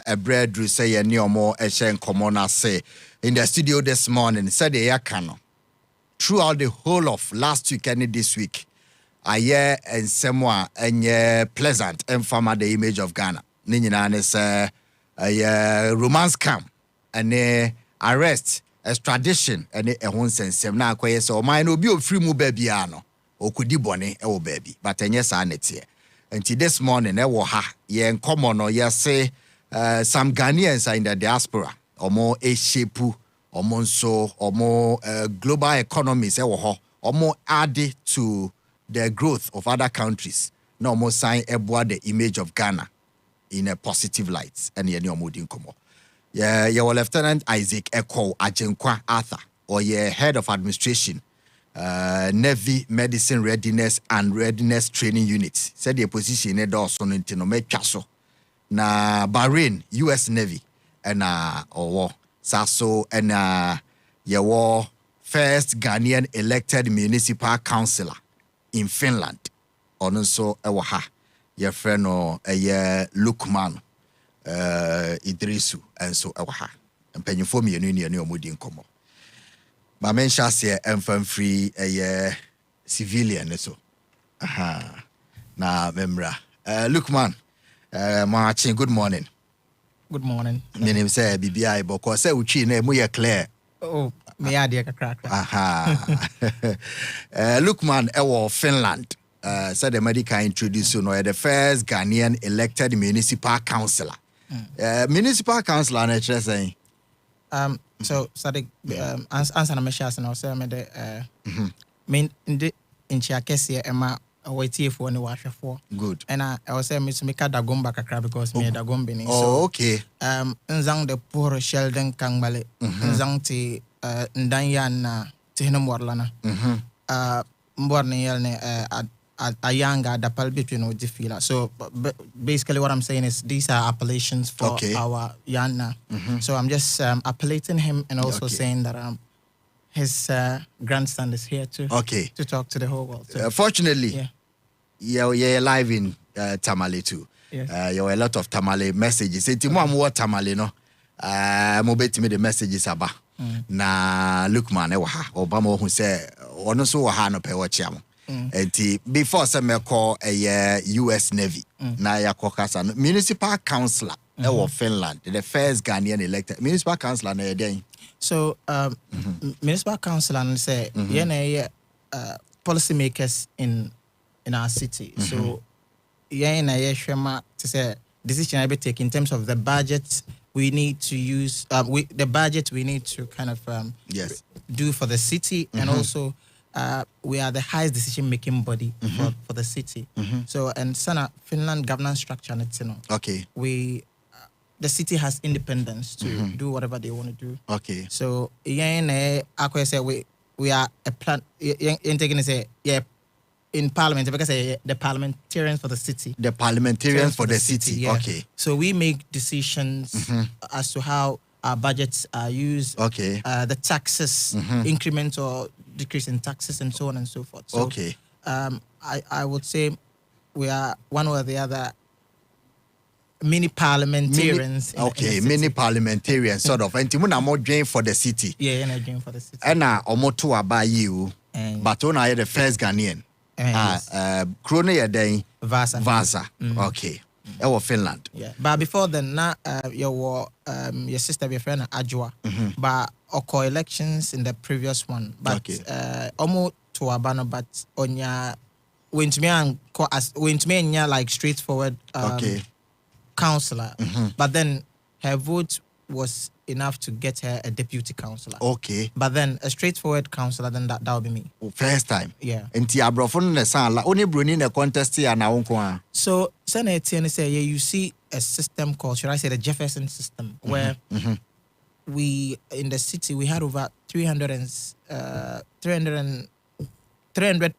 a bread ru say any or more a shen common say in the studio this morning said the yakano throughout the whole of last week and this week aye and semwa and pleasant and farmer the image of Ghana ninina is a romance camp and arrest extradition and a hon sense na kwaye so man obi ofri mu baby ano okudi bone e wo baby but enye sa netie until this morning e wo ha ye nkomo no ye say some Ghanaians are in the diaspora omo e shape omo nso omo global economies e wo ho omo add to the growth of other countries no omo sign eboa the image of Ghana in a positive light and ye ni omo di nkomo. Yeah, your Lieutenant Isaac Eko Ajenkwa Arthur, or your head of administration, Navy Medicine Readiness and Readiness Training Unit, said the position in also in Tinome Chaso, na Bahrain, US Navy, and or Sasso, and your first Ghanaian elected municipal councillor in Finland, also Ewaha, your friend or a Lukman. Idrisu and so awaha and penny for me and union omudi nkomo ma men shase emfam free a civilian so na memra Lukman marching good morning me name say BBI boko say uchi na mu ye clear me ade kakra Lukman ewo Finland said the medical introduce you know the first Ghanaian elected municipal councillor. Municipal councillor na saying so Saddick answer na me share na say me the main in chiakese ema awaitifo ne wahwefo good and I was say me to make dagomba kakra because me dagombe ni so okay nzang the poor Sheldon Kangbale nzang ti ndanya na tihinum warlana mborne yelne a younger the pal between with the fila. So basically what I'm saying is these are appellations for our Yana. So I'm just appellating him and also saying that his grandson is here to talk to the whole world. So, fortunately, you're live in Tamale too. Yes. You're a lot of Tamale messages. Say Timo am Tamale no. Mo beti me the messages aba. Na Lukman ewa Obama who say ono so wa ha no pe watch am. Before some call a US Navy, na ya kokasa municipal councillor of Finland, the first Ghanaian elected municipal councillor na day. So municipal councillor say policymakers in our city. So shema to say decision I be take in terms of the budget we need to use the budget we need to kind of do for the city and also we are the highest decision-making body for the city. So, and Sana Finland governance structure, we the city has independence to do whatever they want to do. So, we are a plan. In Parliament, because the parliamentarians for the city. The parliamentarians for the city. Yeah. So we make decisions as to how our budgets are used. The taxes, increment or decrease in taxes and so on and so forth. So, I would say we are one or the other mini parliamentarians. Mini parliamentarians sort of. And Timuna more drain for the city. Yeah, and I drain for the city. And omoto about you, but when I the first Ghanaian. Krone ya day Vasa. Our Finland. Yeah. But before then, your sister, your friend Ajwa. But occur elections in the previous one. But almost to Abano, but on your went me like straightforward councillor. But then her vote was enough to get her a deputy councillor. But then a straightforward councillor, then that would be me. First time. Yeah. And Tiabrofon ne san la only bruni ne contest here na unko. So Senator say you see a system called, should I say the Jefferson system, where we in the city we had over 300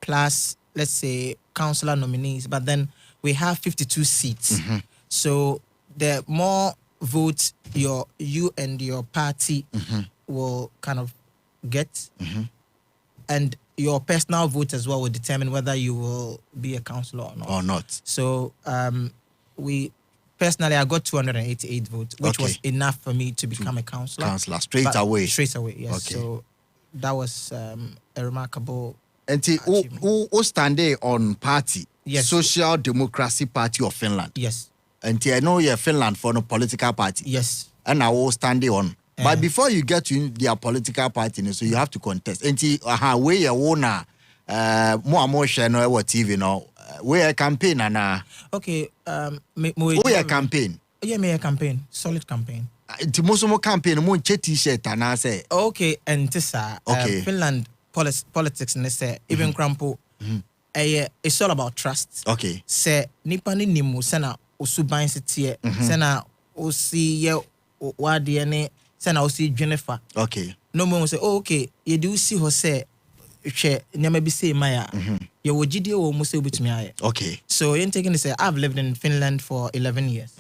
plus, let's say, councillor nominees, but then we have 52 seats. So the more votes you and your party will kind of get, and your personal vote as well will determine whether you will be a councillor or not. So personally, I got 288 votes, which was enough for me to become a councillor. Councillor, straight away. Straight away, yes. Okay. So that was a remarkable. And who standing on party? Yes. Social Democracy Party of Finland. Yes. And I know you're Finland for no political party. Yes. And I will stand on. But before you get to their political party, so you have to contest. And where you wanna more share no what TV no. Where a campaign and okay. Where a campaign. Yeah, me a campaign. Solid campaign. The most of campaign mo t-shirt and I say. Okay, and this Finland politics and they say even Crampo. It's all about trust. Okay. Say nipa ni nimu sena usuban setie sena usi ye wadiene sena usi Jennifer. Okay. No more say okay ye do see ho say hwe nyama bi say maya. Ye wogide wo mo say obetumi aye. Okay. So in taking to say I've lived in Finland for 11 years.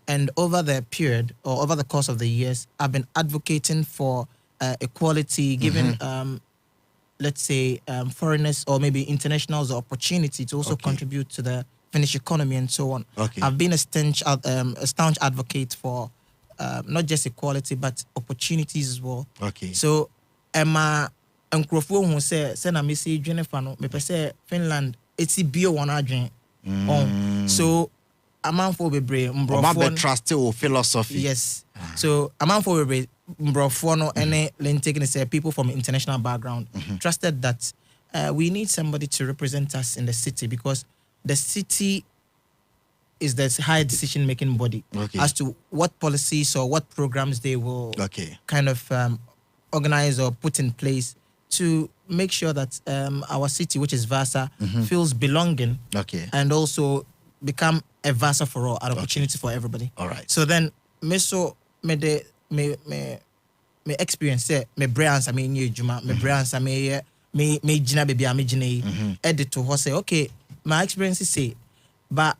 And over the period or over the course of the years I've been advocating for equality, giving let's say foreigners or maybe internationals the opportunity to also contribute to the Finnish economy and so on. Okay. I've been a staunch advocate for not just equality but opportunities as well. Okay. So Emma Nkrofo who say na me say Jennifer no me say Finland it's bio one adwen on. So amanfo bebre mbrofo trust or philosophy. Yes. So amanfo bebre mbrofo no ene taking say people from international background trusted that we need somebody to represent us in the city because the city is the high decision making body as to what policies or what programs they will kind of organize or put in place to make sure that our city, which is Vasa, feels belonging and also become a Vasa for all, an opportunity for everybody. All right. So then, me experience me brands I mean new juma me brands I me jina baby me jina edit to her say okay my experiences say but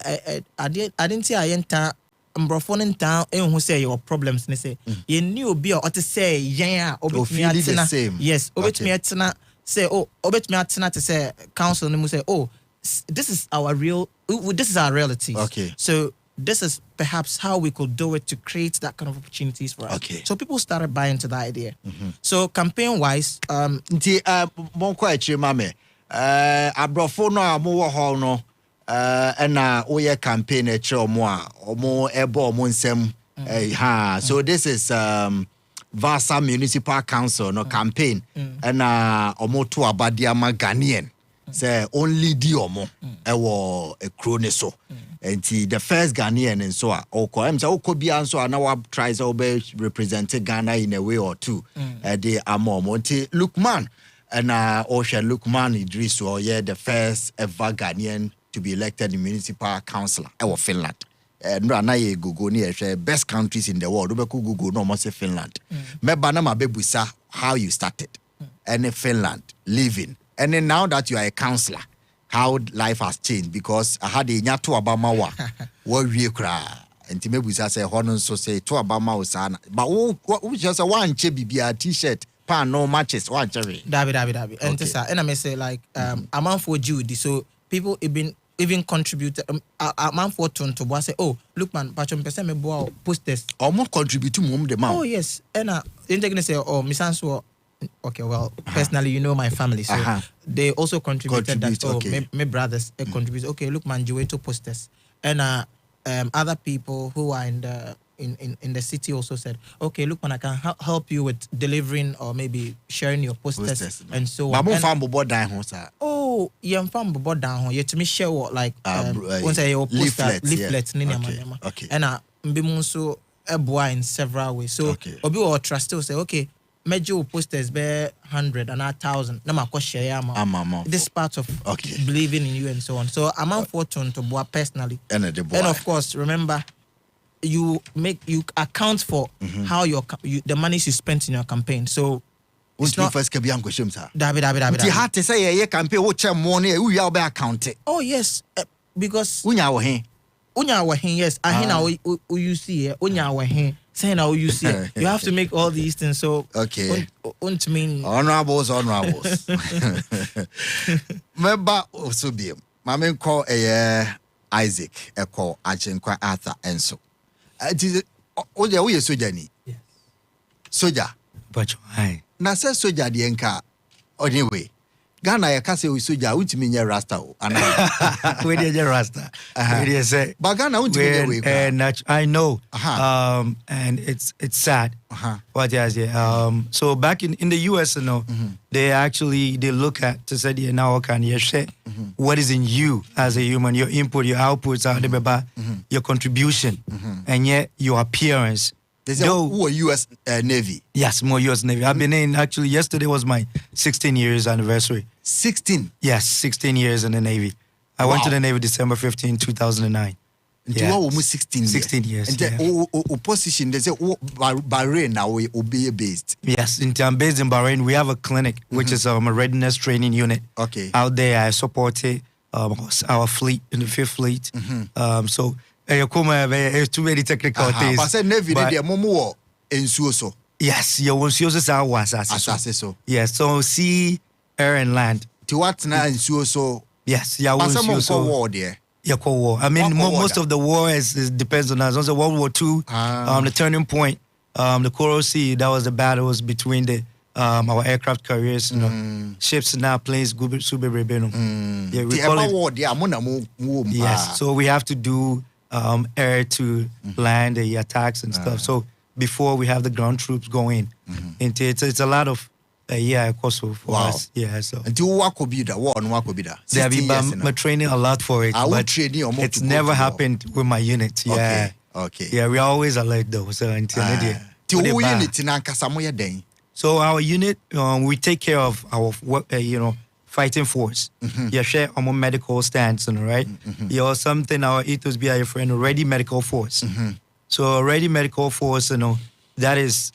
I didn't say I enter mbrofo in town who say your problems and say you knew be or to say yeah the same. Yes obet me atena say oh obet me atena to say council no say oh this is our reality. So this is perhaps how we could do it to create that kind of opportunities for us. So people started buying into the idea. So campaign wise nti monko achi mame abrofo no amowo hall no na oye campaign e kire omo a omo ebo omo nsem so this is Vasa Municipal Council no campaign na omo to abadia ma Ghanaian say only di omo ewo ekro so enti the first Ghanaian and so am say okobia nso na wa try say obe represent Ghana in a way or two they amomo enti Lukman and Lukman Idris or the first ever Ghanaian to be elected in municipal councillor in Finland. Na ye Google ni best countries in the world. Google no more say Finland. Meba na mabebusa how you started. And Finland living. And then now that you are a councillor, how life has changed because I had a nyatu abama wa we kra. And Timebusa say honon so say to abama usana. But we just one bibia t-shirt. Pan no matches one cherry. Dabi. And I may say like amount for Judy. So people even contribute amount for to say, oh look man, Pachon person me boa posters. Almost contribute to mum the man. Oh yes. And then say, oh Misanso okay, well personally you know my family. So they also contributed that my brothers contribute. Okay, look man, you to posters. And other people who are in the city also said, okay, look, man, I can help you with delivering or maybe sharing your posters and so on. Oh, yeah, I'm from Bobo down here to me share what like once I your leaflets, okay. And Bimunso a boy in several ways. So Obi or trust will say, okay, major posters bear 100 and 1,000. Nama ko share this part of believing in you and so on. So I'm unfortunate to boy personally. And of course, remember. You account for how the money you spent in your campaign. So it's not first David. You had to say a campaign which money we are account. Oh yes, because unya wa hen yes. Ahina you see unya wa hen. Saying how you see you have to make all these things. So honorables. Remember also be Mame call a Isaac call Ajenkwa Arthur Enso. It is oja we soja ni. Yes. Soja. But hi. Na say soja de enka anyway. Ghana ya kase we soja utimi nye rasta o. We dey rasta. We dey say. But Ghana utimi nye we. And I know. And it's sad. What is it? So back in the US, they look at to say now can you share what is in you as a human, your input, your outputs, your contribution, and yet your appearance. They say, who are U.S. Navy? Yes, more U.S. Navy. I've been in, actually, yesterday was my 16 years anniversary. 16? Yes, 16 years in the Navy. I went to the Navy December 15, 2009. Yeah. Almost 16 years. 16 years. And the position, they say, Bahrain now will be based. Yes, I'm based in Bahrain. We have a clinic, which is a readiness training unit. Okay. Out there, I support our fleet, in the 5th Fleet. So, it's too many technical things. But I said, Navy, they are more in so. Yes, you will see so. Yes, so sea, air, and land. To what now in so? Yes, yeah, we will so. War there. Yeah, Cold War. I mean, most of the war is depends on us. Also, World War II, the turning point, the Coral Sea. That was the battles between our aircraft carriers, ships now, planes, super rebellion. Yeah, we call it war there. Yes, so we have to do air to land the attacks and stuff. So before we have the ground troops going into it, it's a lot of Kosovo for us. Yeah, so. Until Wakobida. There be training a lot for it, but it's never happened with my unit. Yeah. Okay. Yeah, we are always alert though. So until So our unit, we take care of our fighting force. You share our medical stance, right? You something our ethos be our friend ready medical force. So ready medical force, that is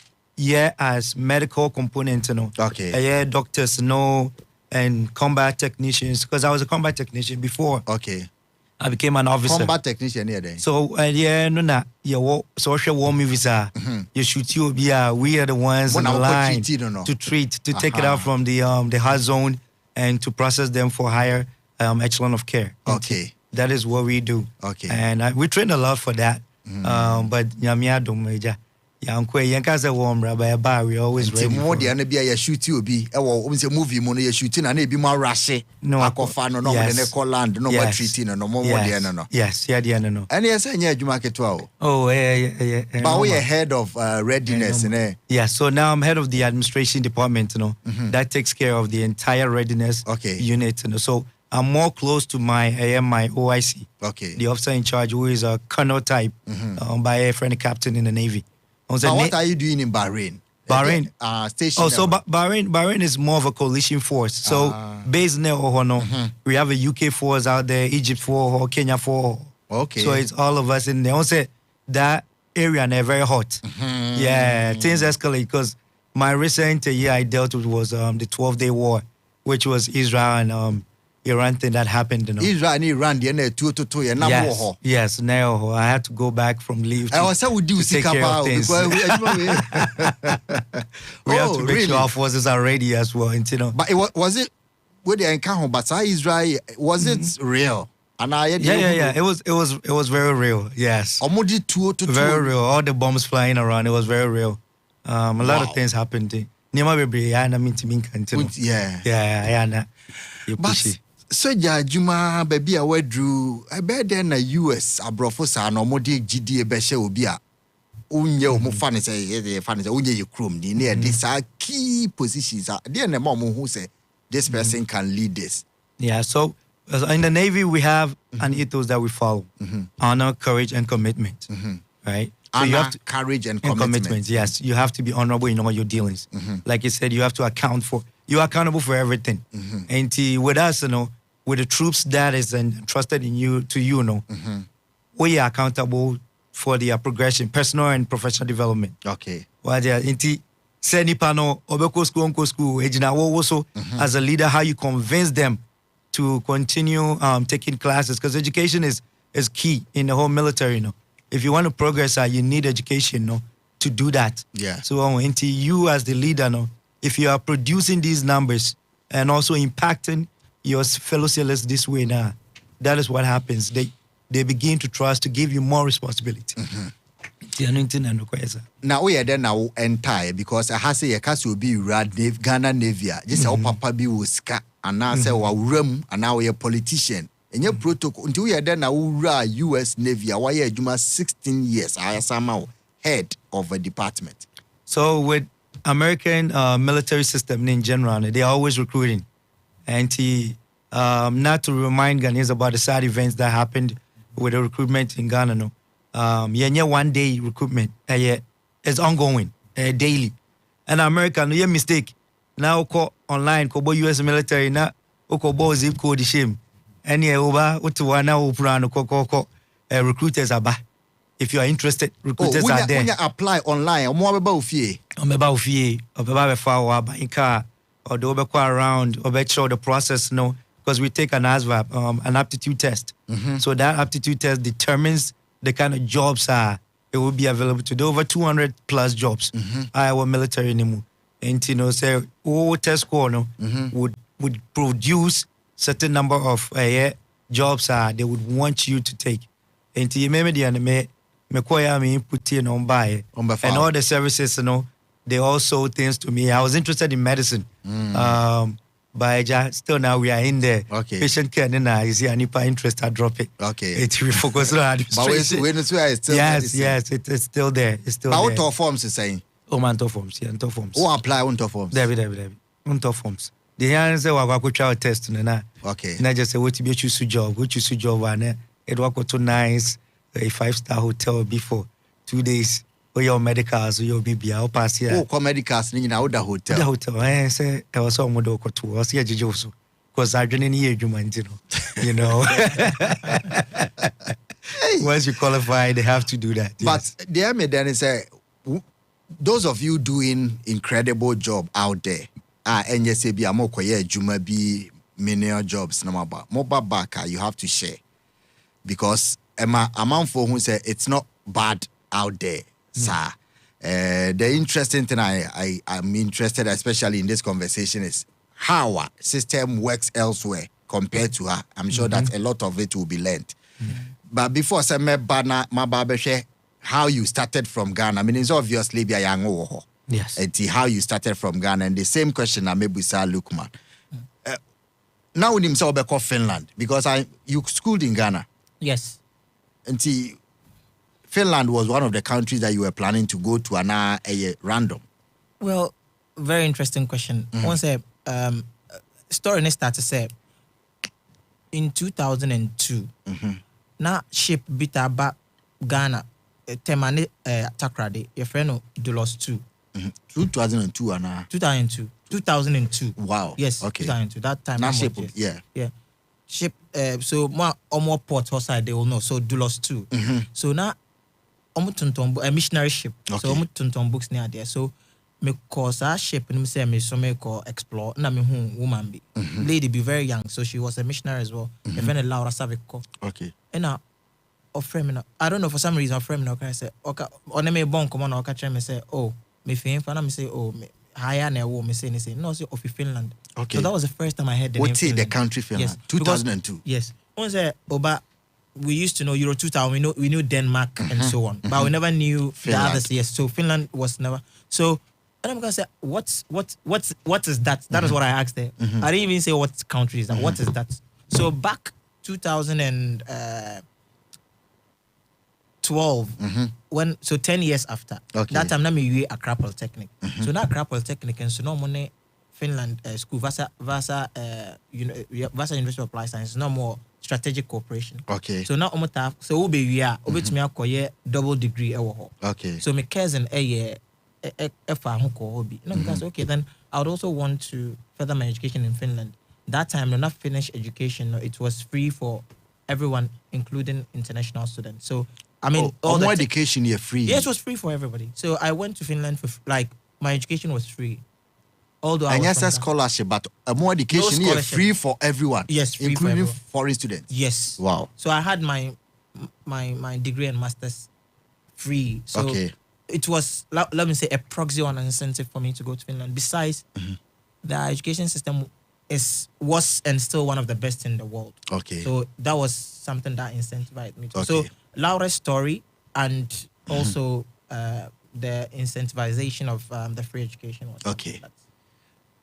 as medical component, Okay. Doctors, and combat technicians. Because I was a combat technician before. Okay. I became an officer. Combat technician here then. So social war movies are you shoot you we are the ones on the line to treat, to take it out from the hard zone and to process them for higher echelon of care. Okay. That is what we do. Okay. And we train a lot for that. But we always ready. More than be shoot you be movie mono shooting and be more rash. No akofano no land no more treating no more no. Yes, yeah, no. And yes, and yeah, Jumaketwa. Oh, yeah. But we are head of readiness, Yeah, so now I'm head of the administration department, that takes care of the entire readiness unit, So I'm more close to my OIC, the officer in charge, who is a colonel type, by a friend captain in the Navy. But what are you doing in Bahrain? Bahrain. Station. So Bahrain is more of a coalition force. So based there, we have a UK force out there, Egypt force, Kenya force. Okay. So it's all of us in there. Also, that area they're very hot. Yeah, things escalate because my recent year I dealt with was the 12-day war, which was Israel and Iran thing that happened. Israel and Iran, yes. Now I had to go back from leave. I was would do take care of things. We have to make sure our forces are ready as well. But was it with the encounter? But Israel, was it real? And yeah. It was very real. Yes. Very real. All the bombs flying around. It was very real. A lot of things happened. Yeah. But Soja Juma baby a wedru I bet then US abrofo sa no mode GD be hye obi a unye o mo fa ne say unye ye krom ni na this are key positions there na mo hu say this person can lead this. Yeah, so in the Navy we have an ethos that we follow. Honor, courage and commitment. Right? So you have to, courage and commitment. Yes, you have to be honorable in all your dealings. Like you said, you have to you're accountable for everything. And with us, with the troops that is entrusted in you, we are accountable for their progression, personal and professional development. Okay. As a leader, how you convince them to continue taking classes, because education is key in the whole military. If you want to progress, you need education to do that. Yeah. So you as the leader, if you are producing these numbers and also impacting your fellow sailors this way now, that is what happens. They begin to trust to give you more responsibility. Now we are then now entire because I have say a cast will be Ghana Navy. Just our papa be Wuska and now say wa rum and now we a politician. And your protocol until we are then now US Navy. Why you Juma 16 years? I am somehow head of a department. So with American military system in general, they are always recruiting. And not to remind Ghanaians about the sad events that happened with the recruitment in Ghana, no. One day recruitment, it's ongoing, daily. And America, no mistake. Now call online, call US military, now call zip code shame. And over to recruiters are back. If you are interested, recruiters are there. When you apply online, more about fee. About buying car, or the around, or show the process, no, because we take an ASVAB, an aptitude test. So that aptitude test determines the kind of jobs it will be available to. There are over 200 plus jobs. Our military anymore. And say, test score no would produce certain number of jobs they would want you to take. And you remember the anime. Put in on buy and all the services, they all sold things to me. I was interested in medicine. But still now we are in there. Okay. Patient care, then I see any interest, I drop it. Okay. We focus on administration. But when it's still yes, it's still there. It's still there. What forms is saying? Man, forms, yeah, forms. Who apply on forms? David. Forms. The answer was go try a test, okay. And I just say what to be choose job, and it was too nice. A 5-star hotel before 2 days. Or your medicals, or your BB, I'll pass here. Oh, come medicals, in our hotel. The hotel, I say, I was on Modoko too. I was here, Jojo. Because I didn't hear you know. Once you qualify, they have to do that. Yes. But there, me then say, those of you doing incredible job out there, and you say, be a more quiet, Juma be menial jobs, no matter. Mobile backer, you have to share. Because a man for who say it's not bad out there, sir. The interesting thing I'm interested, especially in this conversation, is how our system works elsewhere compared to her. I'm sure that a lot of it will be learned. But before say me bana my babeshe, how you started from Ghana. I mean, it's obviously be a young yes. It's how you started from Ghana, and the same question I maybe say Lukman. Now we himself be called Finland because you schooled in Ghana. Yes. And Finland was one of the countries that you were planning to go to, and a random. Well, very interesting question. Once story start to say in 2002, na ship bit about Ghana, Temane Takrade, your friend Dulos 2. 2002 and 2002. Wow. Yes. Okay. 2002. That time. Now ship. Yeah. Ship. So more port outside they will know. So Dulos 2. So now a missionary ship. Okay. So tuntum books near there. So me cause our ship and me say me so me call explore. Na me woman be lady be very young. So she was a missionary as well. A friend Laura Saviko. Okay. And now. Or frame I don't know, for some reason frame no can say okay on me bon come on or catch me say oh me fin for me say oh me higher na wo me say no say of Finland. Okay. So that was the first time I heard the name. What's the country Finland? Yes. 2002. Yes. One say Oba we used to know Euro 2000 we knew Denmark and so on. But we never knew Finland. the others. Yes. So Finland was never so and I'm gonna say what is that? That is what I asked there. I didn't even say what country is that. What is that? So back 2012 when 10 years after that time na me Accra Polytechnic. So na Accra Polytechnic and so no money Finland school Vasa University of Applied Science no more strategic cooperation. Okay. So now so we be to me akoye double degree Okay. so my cousin hobby. Because okay then I would also want to further my education in Finland. That time when I finished education it was free for everyone including international students. So I mean, all the education you're free. Yes, it was free for everybody. So I went to Finland for my education was free. Although and yes, a scholarship, but more education you're free for everyone. Yes, free including for foreign students. Yes. Wow. So I had my degree and master's free. So it was let me say a proxy on an incentive for me to go to Finland. Besides, the education system was and still one of the best in the world. Okay. So that was something that incentivized me to. So Laura's story and also the incentivization of the free education was okay.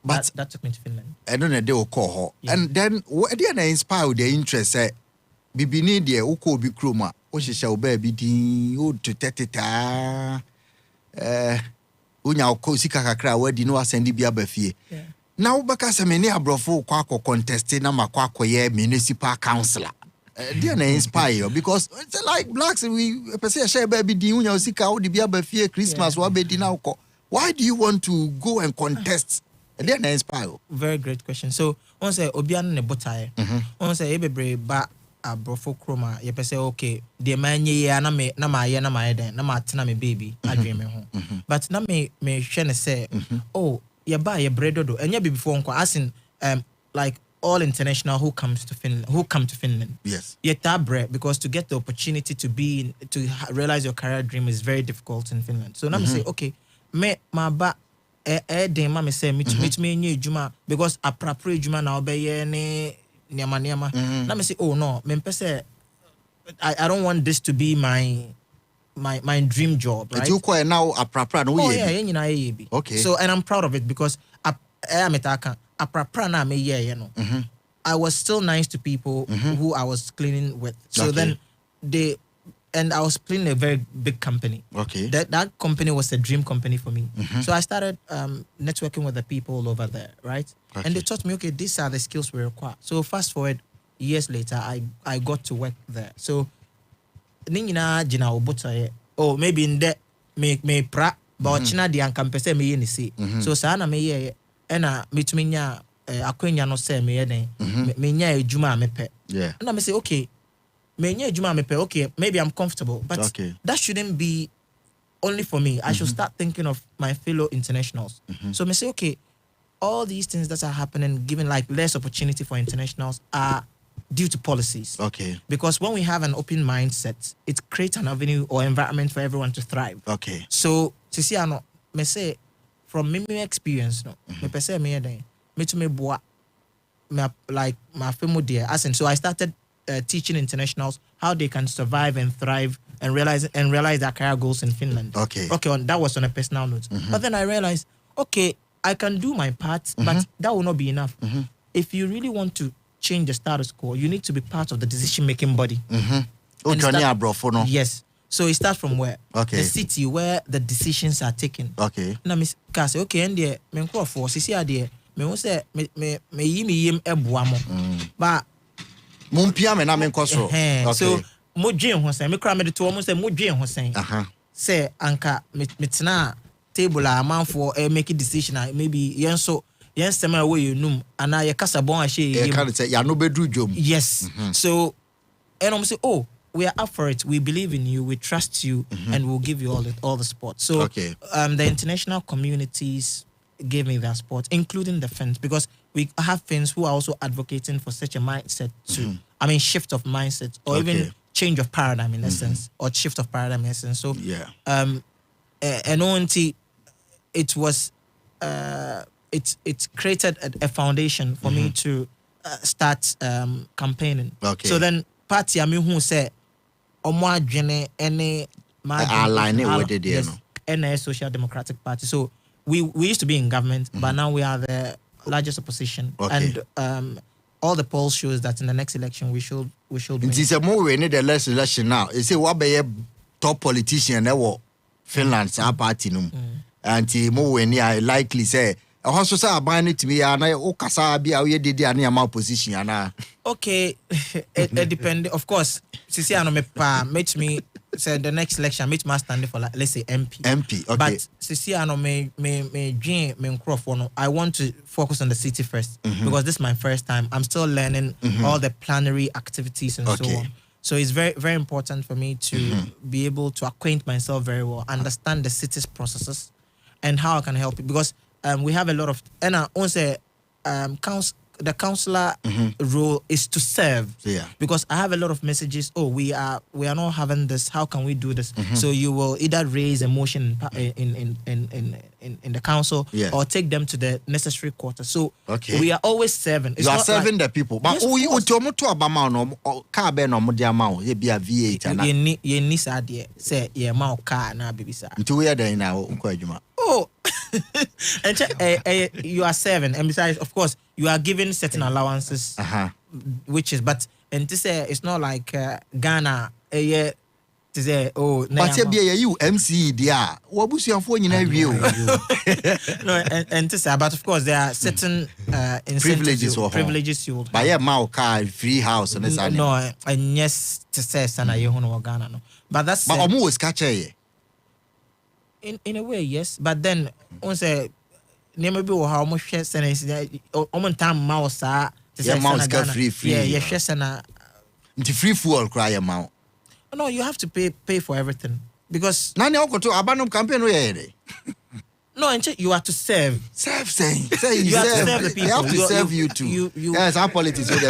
But that took me to Finland. I don't know they will call her. And then what did I inspire the interest? Bibini de uko bi kroma. O she shall baby di o to teteta. Unya uko sika kakra wedi no asendi bi abafie. Now because many abrofo kwako contesting na makwako ye municipal councillor. They are inspire because it's like blacks we say share baby di unya usika o di bi abafie Christmas wa be di na uko. Why do you want to go and contest? They are inspire. Very great question. So on say obiano ne botae. On say ebebre ba abrofo kroma ye pese okay de manye ya na ma den na ma tena me baby adwen me ho. But na me hwe ne say oh ye ba ye bredo do enya be before nko as in like all international who come to Finland. Yes. Yet that bread because to get the opportunity to be to realize your career dream is very difficult in Finland. So now me say okay me ma ba den ma me say me to me nye juma because appropriate juma na obeye ne niama. Now me say oh no me pese I don't want this to be my dream job, right? You quite now appropriate no Okay. So and I'm proud of it because appropriate na me you know. I was still nice to people who I was cleaning with. So then I was cleaning a very big company. Okay. That company was a dream company for me. So I started networking with the people over there, right? Okay. And they taught me, okay, these are the skills we require. So fast forward years later, I got to work there. So ningina jina obota oh maybe in that me pra but china di ankampese me ni see. So sana me ye ena metuminya akwenya no say me den me nya ejuma mepe. Yeah. And I say okay me nya ejuma mepe okay maybe I'm comfortable but that shouldn't be only for me. I should start thinking of my fellow internationals. So me say okay all these things that are happening giving like less opportunity for internationals are due to policies. Okay. Because when we have an open mindset, it creates an avenue or environment for everyone to thrive. Okay. So, Sisiano, me say, from me experience, no, me pese me yede, me to me boa, me like my family there. As in, so I started teaching internationals how they can survive and thrive and realize their career goals in Finland. Okay. Okay, that was on a personal note. But then I realized, okay, I can do my part, but that will not be enough. If you really want to change the status quo, you need to be part of the decision-making body. Yes. So it starts from where? Okay. The city where the decisions are taken. Okay. Now, Miss Cassie, okay, and there, me go for sisi ade, me won say me yim eboamo. But Mumpia me na me nkoso. Okay. So mo dwen ho sen, me kra me de to mo say mo dwen ho sen. Say anka me tena table a man for make a decision maybe yenso yen sema we you num ana ye kasa bon ahye ye can say ya no bedru dwom. Yes. So and I'm say oh we are up for it, we believe in you, we trust you, and we'll give you all the support. So the international communities gave me that support, including the Finns, because we have Finns who are also advocating for such a mindset to shift of mindset or even change of paradigm in essence, or shift of paradigm in essence. So and only it was it created a foundation for me to start campaigning. Okay. So then party who said omo adwene ene align with it there no. And Social Democratic Party. So we used to be in government, but now we are the largest opposition. Okay. And all the polls shows that in the next election we should win. It is a more we need the last election now. You say what be a top politician that Finland's party no. And more when I likely say also say abani to me and o kasa bi a we did ani am opposition ana. Okay, it depends. Of course, sisi ano me pa make me say the next election make me stand for like, let's say MP. Okay. But sisi ano me dream me no. I want to focus on the city first because this is my first time. I'm still learning all the plenary activities and so on. So it's very, very important for me to be able to acquaint myself very well, understand the city's processes and how I can help it, because we have a lot of the counselor role is to serve. Yeah. Because I have a lot of messages. Oh, we are not having this. How can we do this? So you will either raise a motion in the council, or take them to the necessary quarter. So we are always serving. It's you are not serving like, the people. But you to Obama no car be no modi amount. You be a V8 you need idea. Say you amount car na baby sir. Until we are there now. Oh, and you are serving, and besides, of course, you are given certain allowances, which is, but and to say it's not like Ghana, to say, oh, but you MC there. What was your phone in view? No, and to say, but of course, there are certain privileges you will buy a mouth car, free house, and no, and yes, to say, Sana, you know, Ghana, no, but that's but I'm always catching. In a way, yes, but then once never be how much shares and is time mouse mouse get free yeah shares and into free fuel cry amount. No, you have to pay for everything because nani oko to abandon campaign we no, and you are to serve saying you have to serve the people. They have to serve you too. Yes, our politics will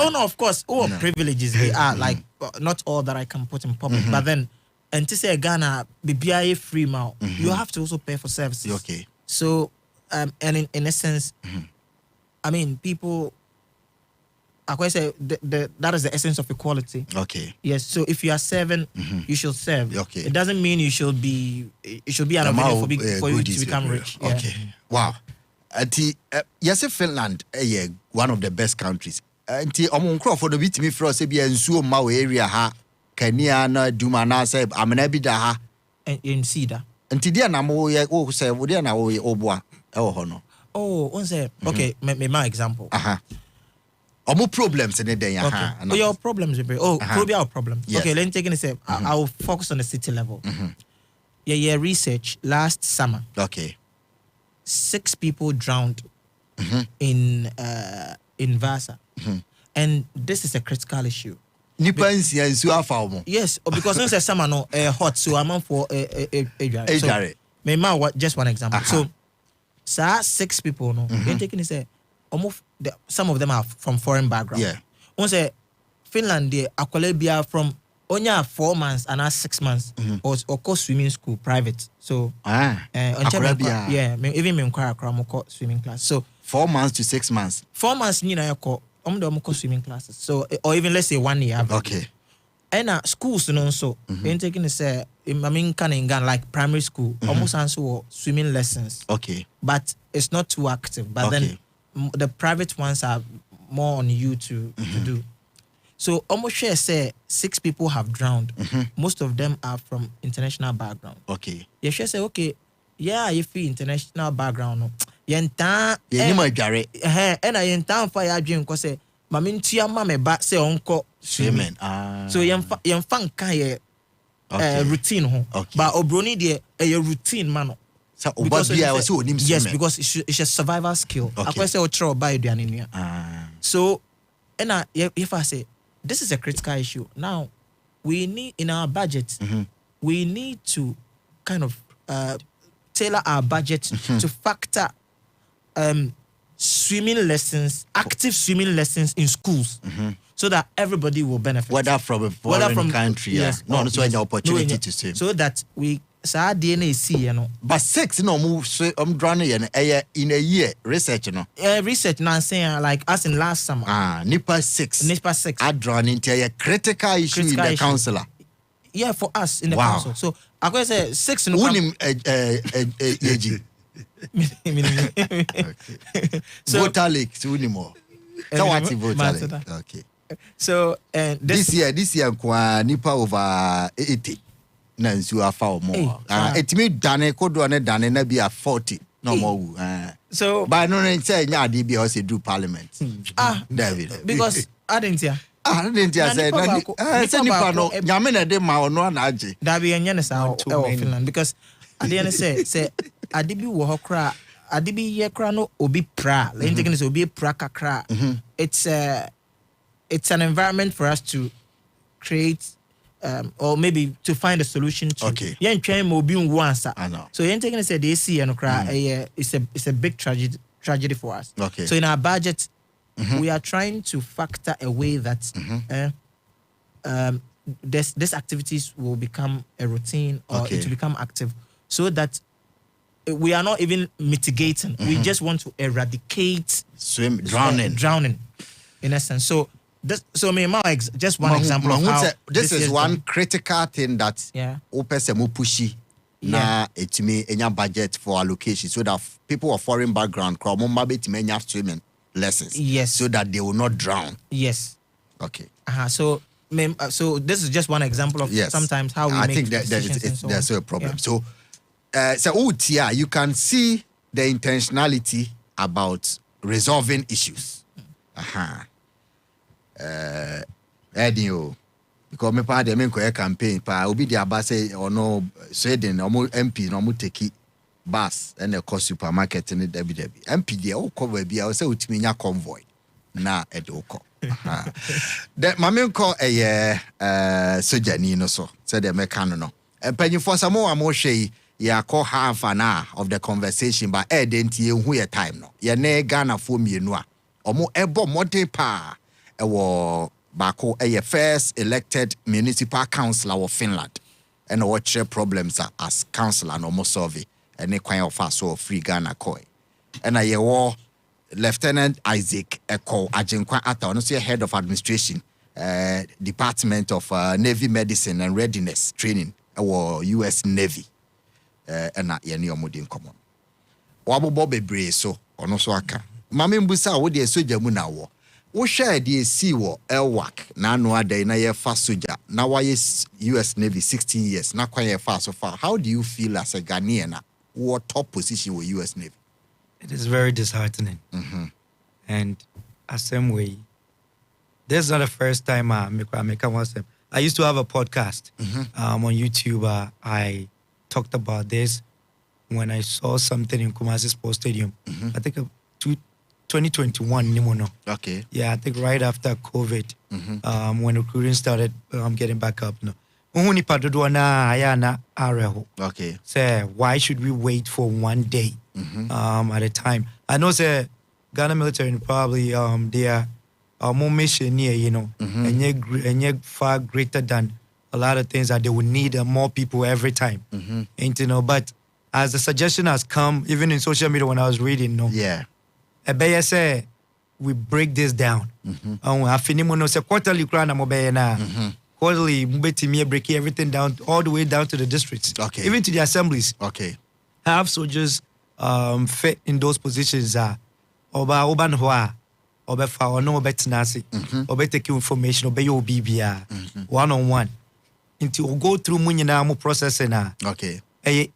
oh no, of course, all privileges they are like not all that I can put in public, but then. And to say Ghana BBI free now, you have to also pay for services. Okay. So, and in essence, I mean, people. I quite say that is the essence of equality. Okay. Yes. So if you are serving, you should serve. Okay. It doesn't mean you should be an available for you to become rich. Yeah. Okay. Wow. Yes, Finland, one of the best countries. For the bit me for us, be in Suo area ha. Kenya na Dumana said, I'm an ebida in Cedar. And today, I'm all say, would you know, Oboa, oh, oh, one say, okay, my example. More problems in the day. Okay. Your problems, probably our problem. Yes. Okay, let me take it a step. I'll focus on the city level. Yeah, research last summer. Okay. 6 people drowned in Vasa. And this is a critical issue. Yes, because when summer no hot, so I'm for a just one example. So, 6 people no. You're taking say almost some of them are from foreign background. Yeah. One say Finland they are from only 4 months and 6 months or course swimming school private. So yeah, even me inquire swimming class. So 4 months to 6 months. 4 months you know swimming classes. So or even let's say 1 year. Okay. And schools and also taking say I mean Ghana like primary school almost answer swimming lessons. Okay. But it's not too active. But then the private ones are more on you to do. So almost share say 6 people have drowned. Most of them are from international background. Okay. You share say okay, yeah, if you international background no. Yenta and I yenta for your dream cause say mama ntia mama ba say onko swimming. So yemfa kan routine ho. But obroni de a routine man. So yes, because it's a survival skill. I say o by aduane. So and if I say this is a critical issue. Now we need in our budget we need to kind of tailor our budget to factor swimming lessons, active swimming lessons in schools, so that everybody will benefit. Whether from a foreign country, yes, no, so an opportunity to swim. So that we DNA see, you know. But 6 no move so drowning in a year research no. Research now saying like as in last summer. Nipa 6 are drawn into a critical issue in the council. Yeah, for us in the council. So I could say 6 no. So voter leak, unimo. Okay. So this year nipa over 80 na nsu afa more. Etimi dane kodo ne dane na bi a 40 no more. So by no say nya ade bi o say do parliament. David. Because I didn't hear. I didn't hear say nipa no nyame na de ma ono na age. Da bi enye ne sa Finland because at the end say adibi wo hokra adibi ye kra no obi pra let me take obi pra kakra. It's an environment for us to create or maybe to find a solution to. Okay. Yen twen mo bi nwo ansa. I know. So yen taking say the AC and kra it's a big tragedy tragedy for us. Okay. So in our budget, we are trying to factor a way that these activities will become a routine or it will become active, so that we are not even mitigating. We just want to eradicate drowning, in essence. So just one example of how this is one critical thing that Opesemu pushy. Na it may any budget for allocation, so that people of foreign background swimming lessons. Yes. So that they will not drown. Yes. Okay. So this is just one example of sometimes how we I make think decisions. there's a problem. So you can see the intentionality about resolving issues. Eddie, because me pa de me nkoye campaign pa obi di aba say ono Sweden omo MP no mo take bus and e ko supermarket ni debi MP de o ko ba bia o say utimi nya convoy na e de o ko de mame nko sojani no so say de me kan no empanyifo samo amo hwe ya call half an hour of the conversation but denti ehu ye time no ye ne Ghana fo mienu a omo ebo modern pa ewo Bako a first elected municipal councillor of Finland, and what share problems as councillor no more survey and a kind of so free Ghana koi. And I war Lieutenant Isaac Eko Ajinkwa Ata, no see head of administration, Department of Navy Medicine and Readiness Training, or US Navy, and not any omudin common. Wabo Bobby Bray so or no so aka. Mamim Busa would ye soja muna war. We share the Siwo Elwak, Nanoa Day, na ye fast soja. Now why is US Navy 16 years, not quite fast so far. How do you feel as a Ghanaian? What top position with US Navy? It is very disheartening. And the same way, this is not the first time I used to have a podcast on YouTube. I talked about this when I saw something in Kumasi Sports Stadium. I think 2021, Okay. Yeah, I think right after COVID, when recruiting started getting back up. Okay. Say, why should we wait for one day at a time? I know, say, Ghana military probably they are more mission near, and yet far greater than a lot of things that they would need more people every time. And, but as the suggestion has come, even in social media when I was reading, Ebeye say we break this down. Afinimo say quarterly krana mobeye na. Quarterly mbetimi break everything down all the way down to the districts. Okay. Even to the assemblies. Okay. Have soldiers fit in those positions oba nhwa oba fa ono oba tinasi. Oba take information oba yo bibia one on one. Until go through munyina mo processing na. Okay.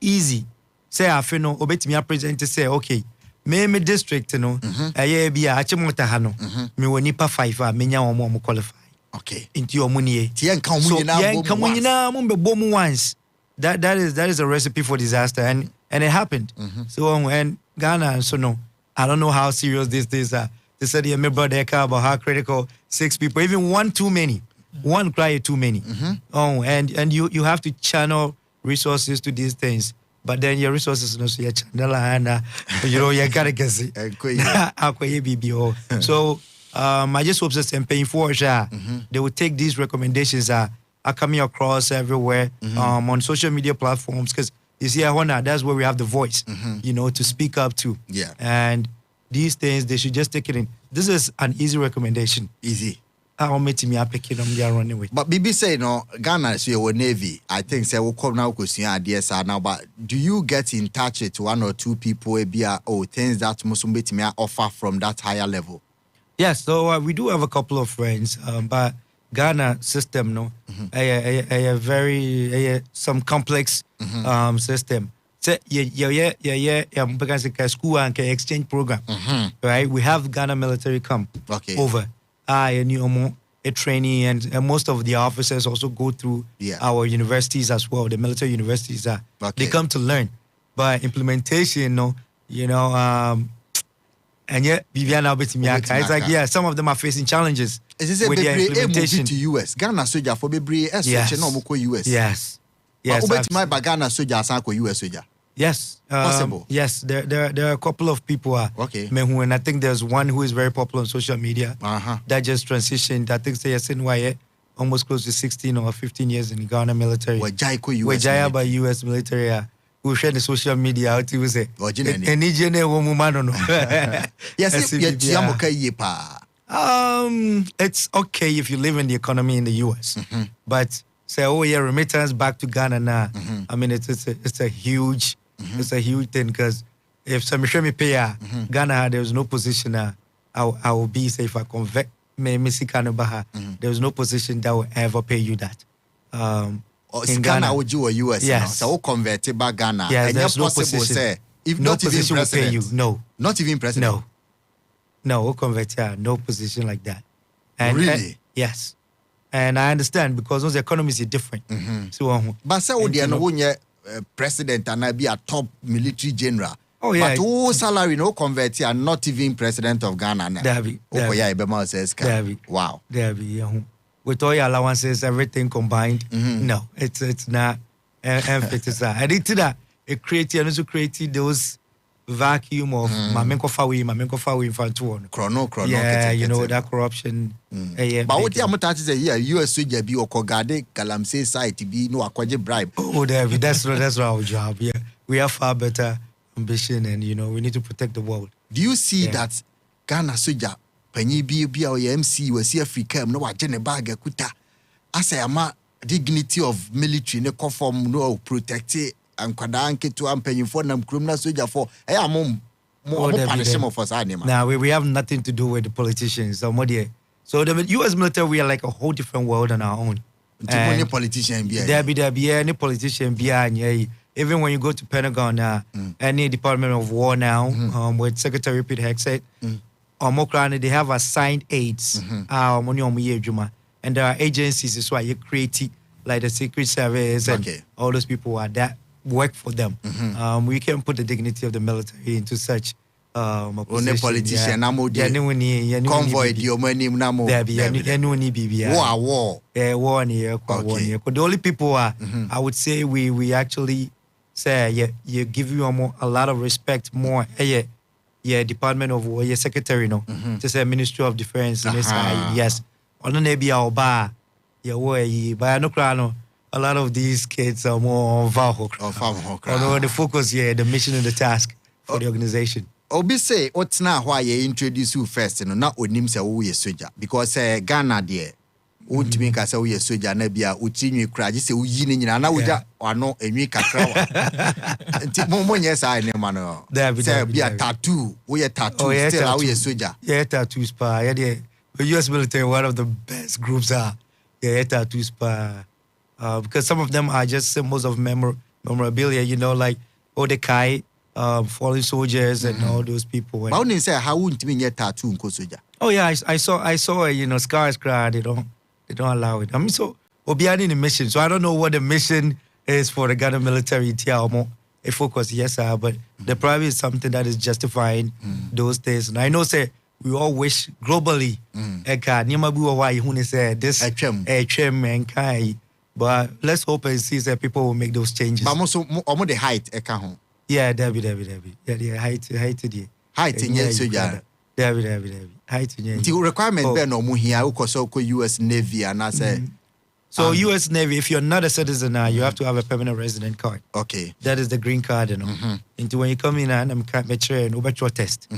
Easy. Say afino obetimi present say okay. Me district no bia achimota ha no me woni pa 5 me nya omo qualify. Okay. Into your money. Yen kan munyina mo be bom once. That is a recipe for disaster and it happened. So when Ghana so no, I don't know how serious these things are. They said yeah, my brother about how critical 6 people, even one too many. One cry too many. And you have to channel resources to these things. But then your resources no so you channel and you gotta guess it. So I just hope that paying for they will take these recommendations are coming across everywhere on social media platforms, because you see that's where we have the voice to speak up to. Yeah. And these things they should just take it in. This is an easy recommendation. Easy. But Bibi say Ghana is your Navy. I think say we come now now. But do you get in touch with one or two people things that Musumbetimia offer from that higher level? Yes, so we do have a couple of friends, but Ghana system a very some complex system. So because school and exchange program, right? We have Ghana military come over. A trainee and most of the officers also go through our universities as well, the military universities. They come to learn. But implementation, and yet Viviana it's like, some of them are facing challenges with their implementation. To US. Ghana soldier for US. Yes. But Ghana soldier US soldier. Yes. Possible. Yes, there are a couple of people okay. And I think there's one who is very popular on social media that just transitioned. I think they are saying why almost close to 16 or 15 years in the Ghana military. Wajaya by US military. Who share the social media out to say. Yes, it's okay if you live in the economy in the US, but say, oh yeah, remittance back to Ghana now. I mean, it's a huge thing because if some me pay Ghana, there's no position. I will be say if I convert me Baha, there's no position that will ever pay you that. In Ghana, would you a US? Yes. So convert it back Ghana. Yes, and there's no possible position. Say, if no not position even will pay you. No. Not even president. No, we'll convert no position like that. And, really? Yes. And I understand because those economies are different. So, but say would you president and I be a top military general. Oh yeah. But who salary no convert here, not even president of Ghana. Wow. With all your allowances, everything combined. No, it's not. And that it created those vacuum of Mamenko Fawi in front of Chrono. Yeah, you know that corruption. But what you are say here, US soldier be Okogade, Galamsey site be no akwaje bribe. Oh, that's our job. Yeah, we have far better ambition, and we need to protect the world. Do you see that Ghana soldier penny be or MC was here free cam no agene bag kuta? As I am dignity of military ne conform no protect and kwadanke to ampenyin for nam criminal soldier for more punishment for anima. Now we have nothing to do with the politicians. So the US military, we are like a whole different world on our own. Any politician be any politician be even when you go to Pentagon any Department of War now, with Secretary Pete Hexet, they have assigned aides. And there are agencies as well you create like the Secret Service and all those people are that work for them. We can put the dignity of the military into such only politician convoy war. The only people I would say we actually say you give you a lot of respect more. Department of War, Secretary to say Ministry of Defense yes. On the Navy or bar, a lot of these kids are more the focus the mission and the task for the organization. Obi say what's now why you introduce you first, not onim say who is soldier because Ghana there won't mean say we soldier na bia utinwi kra say uyi ni nyina na uja ano enwi kakra wa nti mo yes I ne man no say bia tattoo we tattoo still we soldier tattoos pa the US military one of the best groups are tattoos pa because some of them are just symbols of memorabilia like Odekai fallen soldiers and all those people. But when say how wouldn't mean yet tattoo in soldier? Oh yeah, I saw scars cry. They don't allow it. I mean, so Obiani in the mission. So I don't know what the mission is for the Ghana military. A focus, yes, sir. But the probably is something that is justifying those things. And I know, say we all wish globally. But let's hope and see that people will make those changes. But also, the height, yeah, Debbie. Yeah, height in yes, soldier. Debbie. Height in yes. The requirement be no mu here because US Navy and I say. So US Navy, if you're not a citizen now, you have to have a permanent resident card. Okay. That is the green card, Into when you come in and I'm mature and over your test.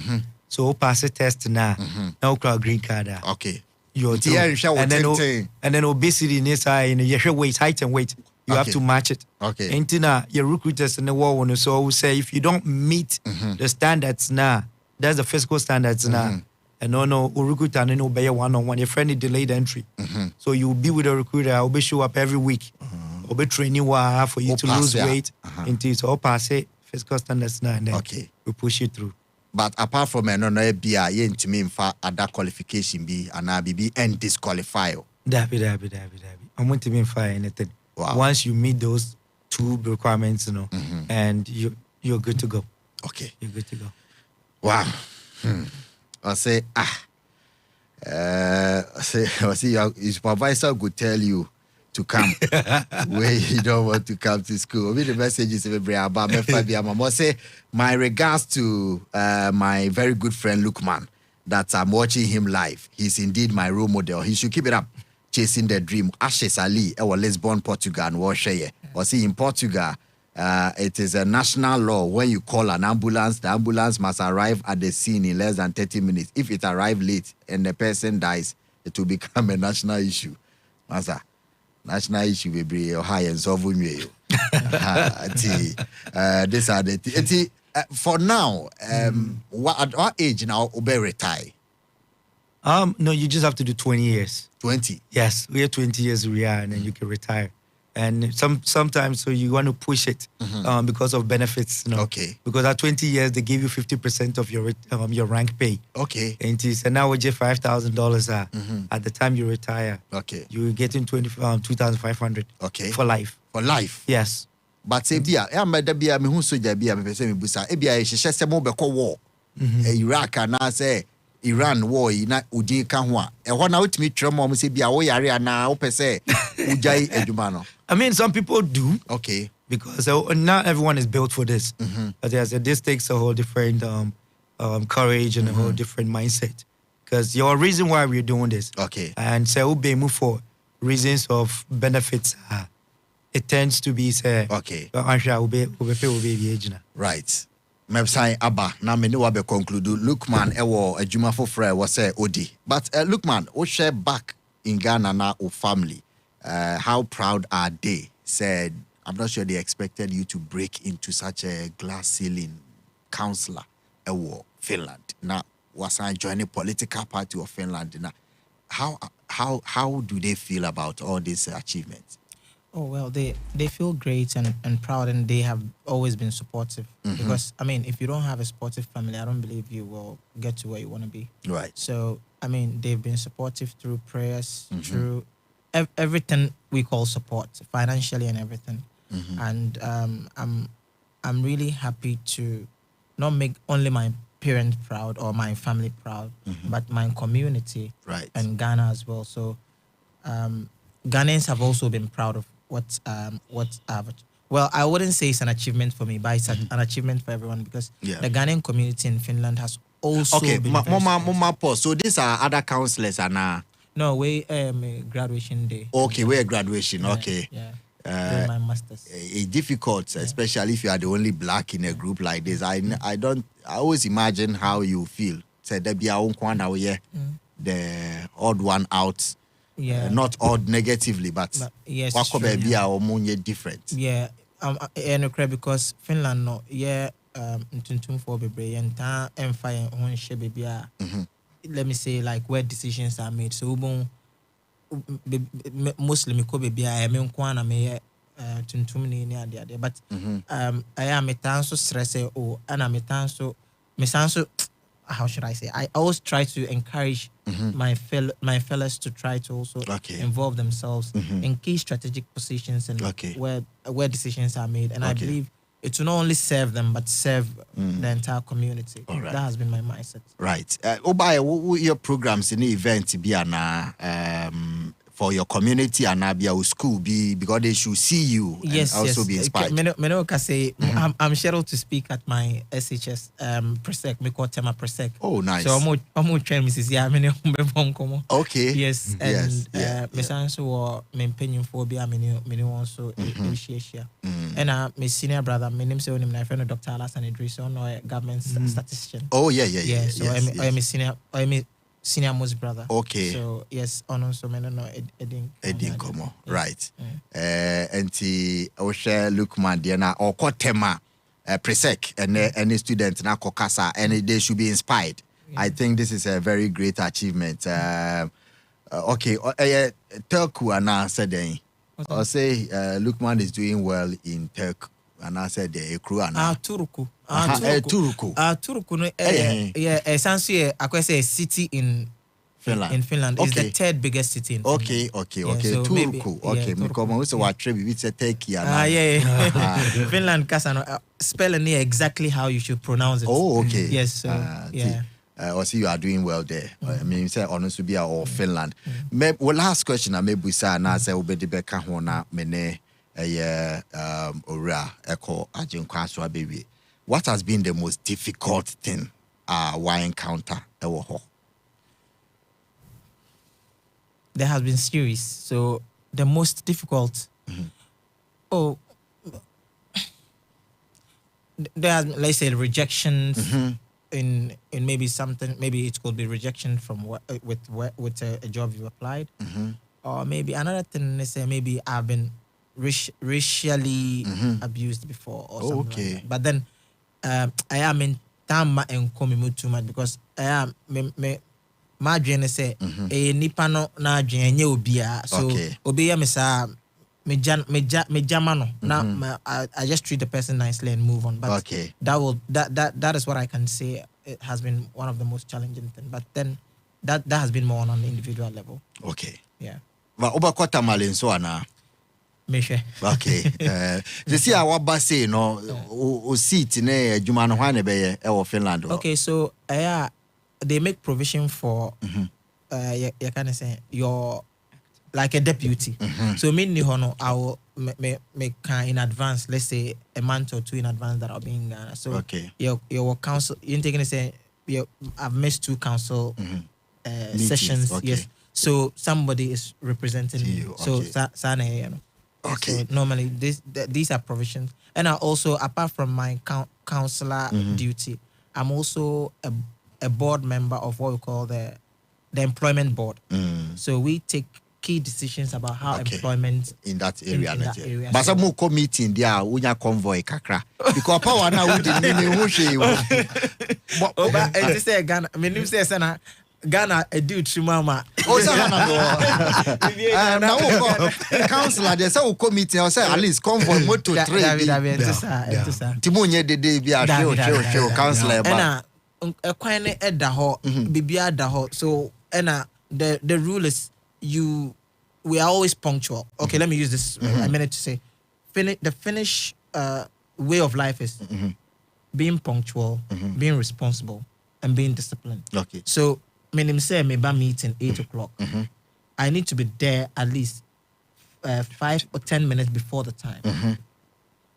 So pass a test now. Now green card. Okay. You're and then obesity in this eye, your weight, height and weight. You have to match it. Okay. And your recruiters in the war, so we say if you don't meet the standards now, that's the physical standards now. And no, recruiter and obey one-on-one. Your friend delayed entry. So you'll be with a recruiter, I'll be show up every week. I'll be training you for you to lose weight. Until it's all pass it, physical standards now, and then we push you through. But apart from no BIA, you to me for other qualification be and be and disqualify. David. I want to be fire anything. Wow. Once you meet those two requirements, and you're good to go. Okay. You're good to go. Wow. I say, I say your supervisor could tell you, to come where you don't want to come to school. The message is about me. Say my regards to my very good friend Lukman, that I'm watching him live. He's indeed my role model. He should keep it up, chasing the dream. Ashes Ali, Lisbon, Portugal, and Washaye. Or see, in Portugal, it is a national law. When you call an ambulance, the ambulance must arrive at the scene in less than 30 minutes. If it arrives late and the person dies, it will become a national issue. Masa, national issue will be high and solve you. These are the for now. At what age now? Obe retire. No, you just have to do 20 years. 20. Yes, we have 20 years we are, and then you can retire. And sometimes so you want to push it because of benefits. Okay. Because at 20 years they give you 50% of your rank pay. Okay. And now we get $5,000 at the time you retire. Okay. You get in 2,500. Okay. For life. For life. Yes. But say bia, bia me hu soja bia me pese me busa. Bia e hye se mo be ko war. Iraq na say Iran war na udin ka ho a. E ho na utimi twere mo say bia wo yare na wo pese ujai eduma no. I mean, some people do. Okay. Because not everyone is built for this. But this takes a whole different courage and a whole different mindset. Because your reason why we're doing this. Okay. And say ube move for reasons of benefits. It tends to be say. Okay. Right. Mebsai Abba, na me ne wa be conclude. Lukman ewo adwuma foforo was say Odi. But Lukman, o share back in Ghana na o family. How proud are they? Said, I'm not sure they expected you to break into such a glass ceiling counselor ewo Finland. Now was I joining political party of Finland? Now, how do they feel about all these achievements? Oh, well, they feel great and proud, and they have always been supportive. Because, I mean, if you don't have a supportive family, I don't believe you will get to where you want to be. Right. So, I mean, they've been supportive through prayers, through everything we call support, financially and everything. And I'm really happy to not make only my parents proud or my family proud, but my community and Ghana as well. So, Ghanaians have also been proud of what I've. Well, I wouldn't say it's an achievement for me, but it's an achievement for everyone because the Ghanaian community in Finland has also been Mama pause. So these are other counselors and no, we graduation day. Okay, we're graduation. Okay. Yeah. My masters. It's difficult, especially if you are the only black in a group like this. I always imagine how you feel. Say there be the odd one out. Yeah. Not odd negatively, but yes, different. Yeah. And because Finland no for baby and fire baby. Let me say like where decisions are made. So Muslim ko baby I mean kwana me tuntum ni ade but I am so stress and I'm so how should I say? I always try to encourage my fellows to try to also involve themselves in key strategic positions and where decisions are made. And I believe it will not only serve them, but serve the entire community. That has been my mindset. Right. Your programs in the event be for your community and your school be because they should see you and also be inspired. I'm scheduled to speak at my SHS Presec, me call Tema Presec. Oh, nice. So I'm train Mrs. Yamini. Okay. Yes, and me also me pension for be me also share. And my senior brother, my name is my friend Dr. Alasan Idris, a government statistician. Oh yeah. So I'm a senior. Senior most brother. Okay. So yes, so me no Edin Komo. Right. Enti Oshe Lukman Diana or Kotema Presec and any student na kokasa and they should be inspired. I think this is a very great achievement. Okay, Turku ana said or say Lukman is doing well in Turku. And I said the crew and Turku. Turku no essentially I could say a city in Finland. In Finland is the third biggest city in Finland. Okay. So Turku. Okay, because we say what trip we say Turkey Finland kasano spelling exactly how you should pronounce it. Oh, okay. Yes, so or see you are doing well there. I mean, say honestly be or Finland. Well, last question I maybe say na say obedi beka ho na mene ora eko ajinkwa so baby. What has been the most difficult thing why encounter ewo ho? There has been series. So the most difficult there has, let's say, rejections in maybe something. Maybe it could be rejection from with a job you applied, or maybe another thing. Let's say maybe I've been racially abused before or something. Okay. Like that. But then I am in Tama and Komimu too much because I am my dream say nipa no na adwene nye obia so obia me sa me jamano na I just treat the person nicely and move on, but that is what I can say. It has been one of the most challenging things, but then that has been more on an individual level. Okay. Yeah. But oba kwata malen so ana Meshe. Okay. You see our base no o seat ne adwuma no hwan ne be ye e Finland. Okay, so they make provision for you can say you're like a deputy. So me hono I will make in advance, let's say a month or two in advance that I'll be in Ghana. So your council you taking say I've missed 2 council sessions. Yes. So somebody is representing me. So okay. So normally these are provisions. And I also, apart from my counselor duty, I'm also a board member of what we call the employment board. So we take key decisions about how employment in that area. area. But some more meeting there, unya convoy kakra. Because power now we didn't who she. But this is Ghana. Me nim say sana Ghana a dude mama. Oh, now councillor they say we come meeting. I say at least convoy motor train. Timonye de be a show councillor. A kwan edda ho bibia da ho. So the rule is we are always punctual. Okay, let me use this a minute to say the Finnish way of life is being punctual, being responsible, and being disciplined. Okay. So when say me ba meeting 8 o'clock, I need to be there at least 5 or 10 minutes before the time.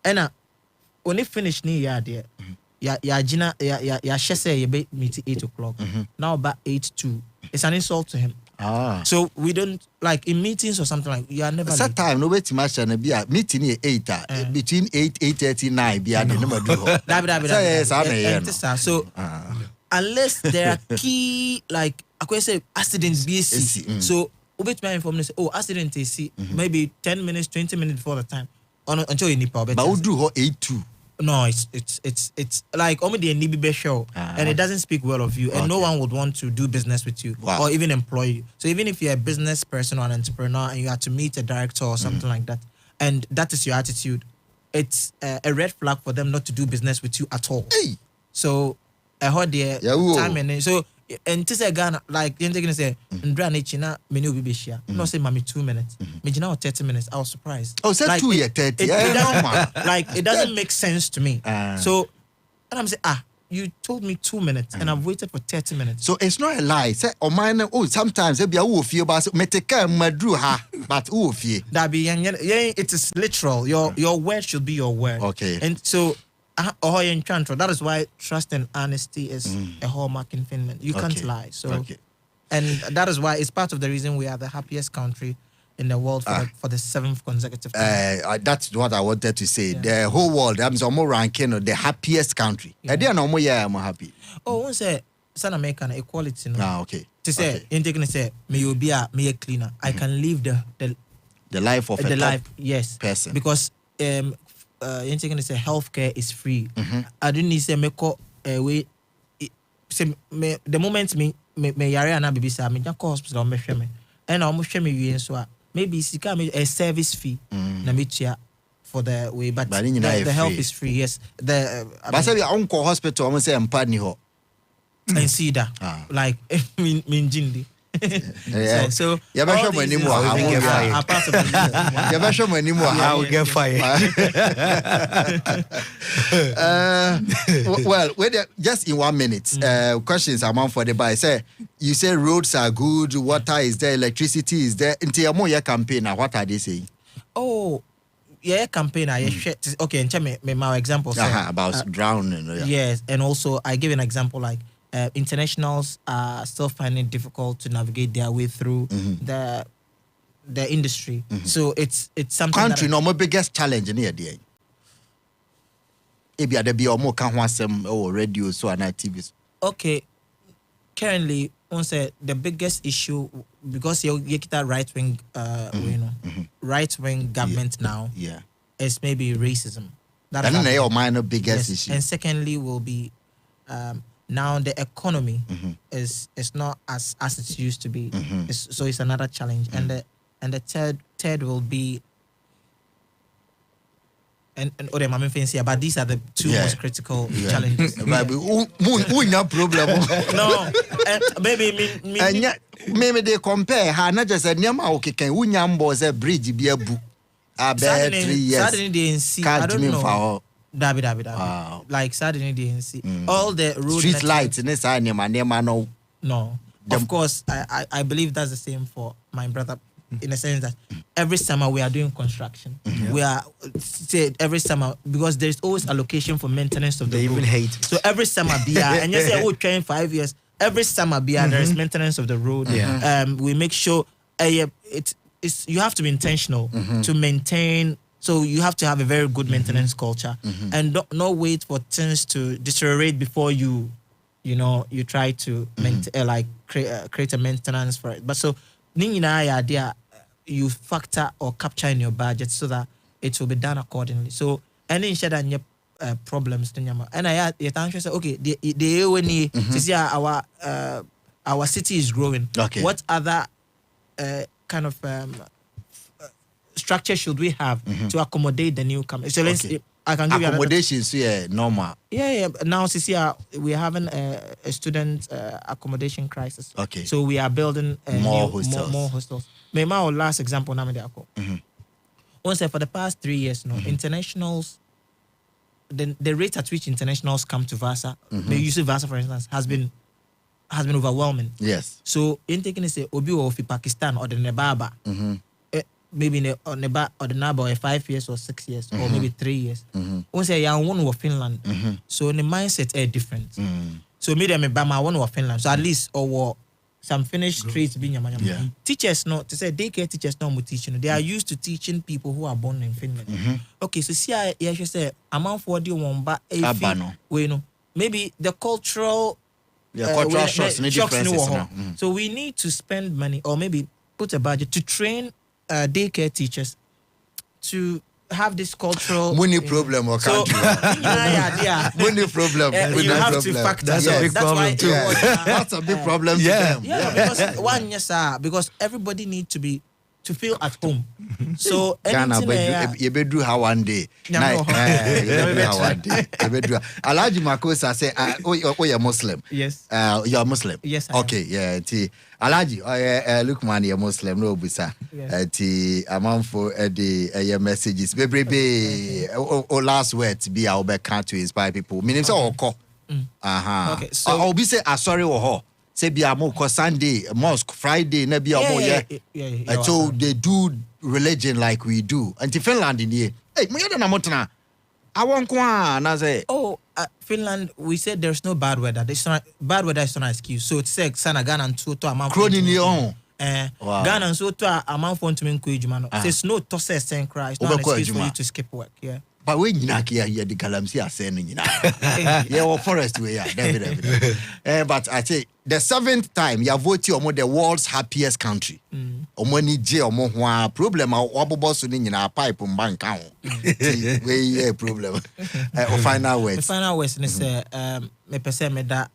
And when it finish ni ya there, ya say you be meeting 8 o'clock. Now about 8:02, it's an insult to him. So we don't like in meetings or something like you are never. That time no wait much and be a meeting here 8 between 8:39 be a number do. So unless there are key like I could say accidents BC. So ubet my information say accident is maybe 10 minutes 20 minutes before the time until you nipa. But we do 8:02. No, it's like only the NDB show, and it doesn't speak well of you, and no one would want to do business with you or even employ you. So even if you're a business person or an entrepreneur and you have to meet a director or something like that, and that is your attitude, it's a red flag for them not to do business with you at all. Hey. So I heard the time and so. And to say Ghana, like you're taking say, Ndra Nichina, menu be share. No say mami 2 minutes. Me 30 minutes. I was surprised. Oh, say like, 2 years 30. Like it doesn't make sense to me. So, and I'm saying, you told me 2 minutes, and I've waited for 30 minutes. So it's not a lie. Say, sometimes it be a wolf here, but meteka madru ha, but wolf here. That be it is literal. Your word should be your word. Okay. And so. That is why trust and honesty is a hallmark in Finland. You can't lie. So, and that is why it's part of the reason we are the happiest country in the world for the 7th consecutive time. That's what I wanted to say. The whole world, I'm more ranking the happiest country. I didn't know I'm happy. Oh, one say, San American equality. No. Okay. To say, in taking say, me you be a cleaner. I can live the life of a top person because you taking say healthcare is free. I didn't need say make way. The moment me yare ana baby say me just hospital me hwe me and I almost hwe me wie so maybe sika me a service fee na me tia for the way but the help is free. Yes, but say you go hospital almost say empa ni ho and see that like mean jindi So you better show me anymore. I will get fired. Well, just in 1 minute. Questions among for the buy. You say roads are good, water is there, electricity is there. Into your campaign, what are they saying? Oh, yeah, campaign. Okay, and tell me my example. About drowning. Yes, and also I give an example like internationals are still finding it difficult to navigate their way through the industry. So it's something. Country no my biggest challenge in here. Maybe there be more can want some radio so and TVs. Okay, currently, the biggest issue because you get that right wing, right wing government now. Yeah, is maybe racism. That's your minor biggest issue. And secondly, will be now the economy is not as it used to be. So it's another challenge. And the third will be. And but these are the two most critical challenges. No problem. No, maybe they compare. Not just a nyama okay can unyambo a bridge be a book. 3 years. Saturday I don't know. Dabi. Like Saturday DNC. All the road street lights in this animal. No. Of course, I believe that's the same for my brother. In a sense that every summer we are doing construction. We are every summer because there's always allocation for maintenance of the road. They even hate it. So every summer and you say train 5 years. Every summer there is maintenance of the road. We make sure it's you have to be intentional to maintain. So you have to have a very good maintenance culture and don't wait for things to deteriorate before you try to create a maintenance for it. But so you factor or capture in your budget so that it will be done accordingly. So any ensure problems and I say okay our city is growing. Okay. What other kind of structure should we have to accommodate the newcomers? So let's I can give accommodations here normal. Yeah. Now we are having a student accommodation crisis. Okay. So we are building more hostels. Maybe our last example now for the past 3 years internationals the rate at which internationals come to Vasa, they use Vasa for instance, has been overwhelming. Yes. So in taking say Obi or Pakistan or the Nebaba. Maybe on the Naba 5 years or 6 years or maybe 3 years. Once I one of Finland, so the mindset is different. So maybe I'm Bama one of Finland. So at least or some finished streets being teachers not to say daycare teachers not teaching. They are used to teaching people who are born in Finland. Okay, so see I should say amount for the one but maybe the cultural shocks differences. So we need to spend money or maybe put a budget to train daycare teachers to have this cultural money problem or country. Money problem. You have to factor. That's a big problem too. That's a big problem to them. Yeah, because everybody needs to feel at home. So anything you better do how one day. Alaji Makosa say, you're Muslim. Yes. You're Muslim. Yes. Okay. Yeah. Alaji, look, man, you're Muslim. No, bisa. Among for the messages. Baby, last words be our back to inspire people. Meaning so call. Okay. So I'll be say sorry or say be a more Sunday, mosque, Friday, maybe a more so they do religion like we do. And to Finland in here, hey, Muyana I want to say. Finland, we said there's no bad weather. Bad weather is not an excuse. So it's like Sana Ghana and Soto amount. Ghana and Soto amount for to make you says no toss saying Christ. Not an excuse for you to skip work. Yeah. But when you here the Galamsi are saying yeah, forest way, but I say the 7th time you vote you the world's happiest country. Omoni J omo problem wabobo so ni na pipe mba nka ho. We problem. Final words. The final words is me pese me da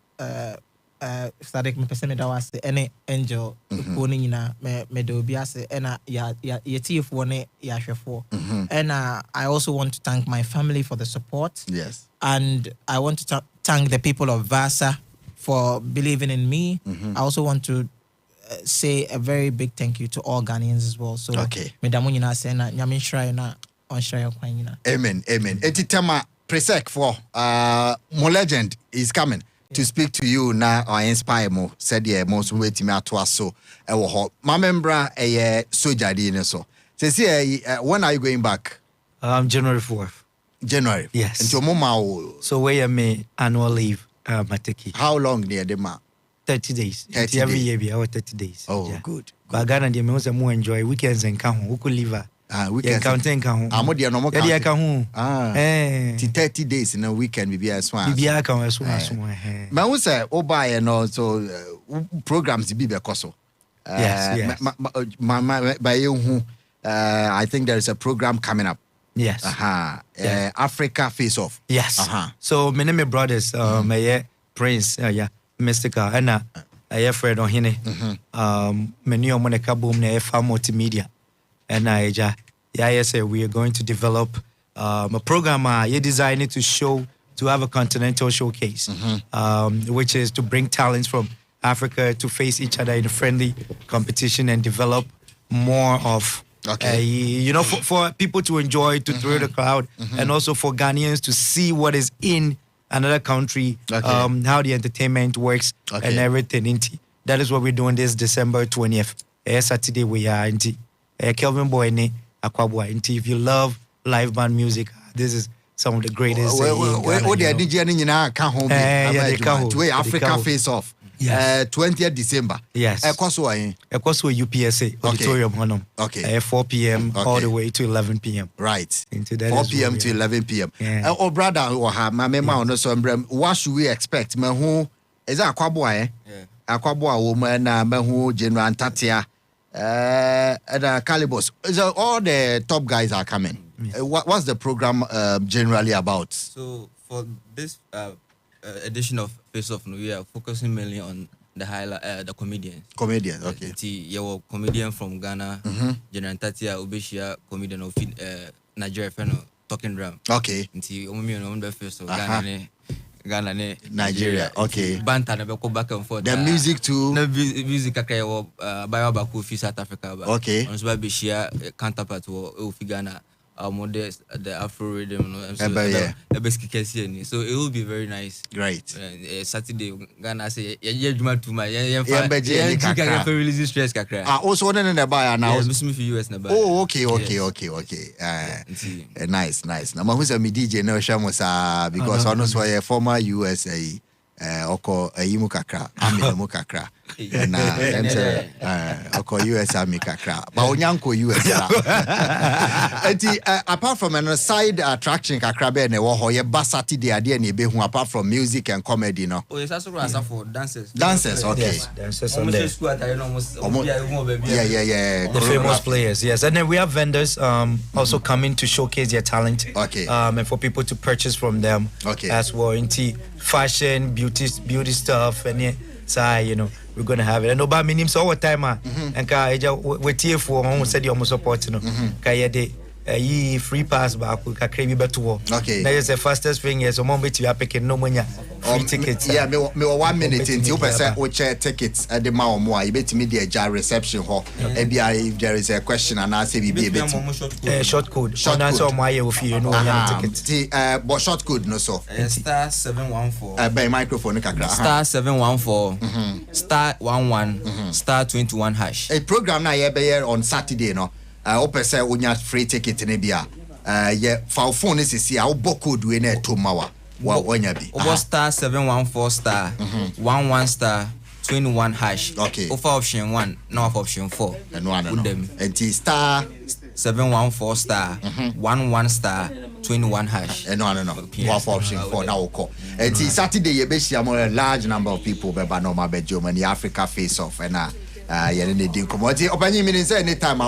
Saddick me pese me da was any angel ko ni nyina me do bi ase na ya tiefo ne ya hwefo. And I also want to thank my family for the support. Yes. And I want to thank the people of Vasa for believing in me. I also want to say a very big thank you to all Ghanaians as well. So, okay. Amen. Etitama Presec for more legend is coming to speak to you now or inspire more. Said yeah, most waiting me to us so. My member a soldier dinner so. Say when are you going back? January 4th. January. Yes. Into mama. So where may annual leave mateki. How long near the ma? 30 days. 30 every days. year be our 30 days. Oh, yeah. good. But Ghana they most more enjoy weekends and come who could live. Weekends. Counting come. I'm the normal. Yeah, come. 30 days in a weekend be as one. Be a come as one. Ma who say buy and also programs be because yes. By you who I think there is a program coming up. Yes. Yes. Africa Face Off. Yes. So my name is brothers, my Prince, Mystical, and I Fred on Hine. Many of Monica Boom, FA Multimedia. And I say we are going to develop a program you designed to show, to have a continental showcase, which is to bring talents from Africa to face each other in a friendly competition and develop more of for people to enjoy, to thrill the crowd, and also for Ghanaians to see what is in another country, how the entertainment works and everything. That is what we're doing this December 20th. Saturday we are in Kelvin Boy ne Akwabwa. If you love live band music, this is some of the greatest. What the DJ ni can home. Africa Face Off. Yes. 20th December. Yes. Ekoswa UPSA Auditorium Honum. 4 p.m. all the way to 11 p.m. Right. Into that 4 p.m. to 11 p.m. Oh brother, my mema on so what should we expect? Me who is that Akwabwa Akwabwa woman me who General Tatia and Calibos. So all the top guys are coming. What's the program generally about? So for this edition of Face Off, we are focusing mainly on the comedians. Comedians, okay. You're comedian from Ghana, General Tatia, Obeshia, comedian of Nigeria, Talking Drum. Okay. Ghana, Nigeria, okay. Banta na beko back and forth. The music too. The music kaka wo bayo baku fi South Africa ba. Okay. On so ba share counterpart wo fi Ghana. The Afro rhythm, so it will be very nice. Great. Saturday, Ghana say release stress kakra. Also one in the buy now. Yes, me for US na buy. Oh, okay. Nice. Now who's a DJ no shamosa because honest why former USA oko yimu kakra, ami mu kakra. Oko US ami kakra. Ba onyanko US. Apart from an side attraction kakra be na wo ho ye ba Saturday ade na be hu apart from music and comedy no. Oh, yes, also as for dancers. Dancers, okay. Yes, dancers on there. Yeah. The famous players, yes. And then we have vendors also coming to showcase their talent. Okay. And for people to purchase from them. Okay. As well into fashion, beauty stuff, and we're gonna have it. And about me name's all time, and we here for almost said you almost supporting free pass back we can crave better. Okay. That is the fastest thing is mom bet you are picking no money free tickets. Yeah, me 1 minute into person which tickets at the more you bet me the jar reception hall. If there is a question and I say be a bit short code. That's all my if you know tickets. But short code no so. Star 714. By microphone kakra. Star 714. Star 11. Star 21 hash. A program na be on Saturday no. Open say unya free ticket ne bia fa phone ne sisi a wo code we na to mawa wa onya bi star 714 star 11 star 21 hash. Okay. Offer option 1 now of option 4 no and star 714 star 11 star 21 hash no offer option 4 now call and Saturday you be see a large number of people be ba normal be Germany Africa Face Off and anytime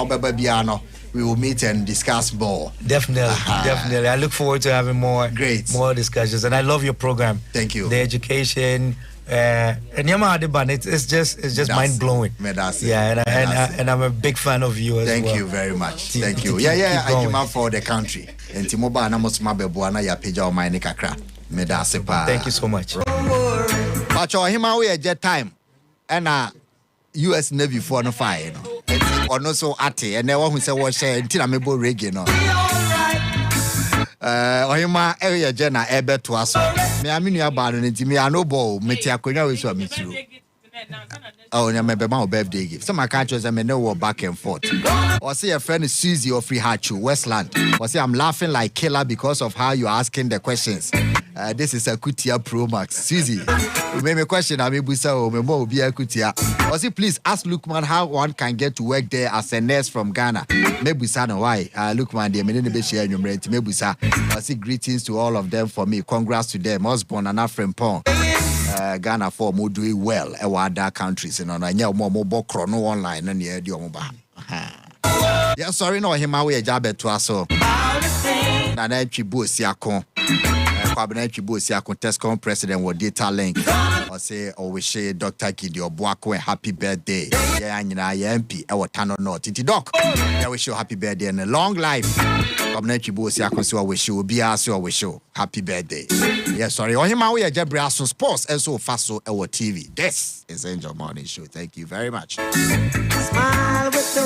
we will meet and discuss more. Definitely. I look forward to having more discussions, and I love your program. Thank you. The education and it's just mind blowing. Yeah, and I'm a big fan of you as well. Thank you very much. Thank you. Yeah. I demand for the country. And Timoba na mosma bebuana ya peja o mine kakra. Thank you so much. But him we jet time and US Navy for no fire, or no so ate, and no one who said was sharing until I'm able reggae. Ohima area Jenna ebe to us. Me aminu about it, me no ball, Metia Konya with what me through. Oh, yeah, my birthday gift. Some countries I may know back and forth. Or say a friend is Susie or Free Hachu, Westland. Or say I'm laughing like killer because of how you're asking the questions. This is a Kutia Pro Max. Susie, you made me question, I may be so, me more be a Kutia. Or say, please ask Lukman how one can get to work there as a nurse from Ghana. Maybe son, why? Lukman, they may be sharing your rent. Maybe sir. I say greetings to all of them for me. Congrats to them. Osborne and Afrin Pong. Ghana for more doing well. Other countries, you know, I know more chrono online and yeah, yeah, sorry, no, him away a job to us. So, Nana Chibusiako, Cabinet Chibusiako, Tescom president, or data link. Or say, or we say, Dr. Gideon Boako, happy birthday. Yeah, and MP, our Tano North, Titi Doc. Yeah, we show happy birthday and a long life. Cabinet Chibusiako, so we show, be us, so we show happy birthday. Yeah, sorry, or him away a Jabrasso Sports, and so fast, so our TV. This is Angel Morning Show. Thank you very much. Smile with the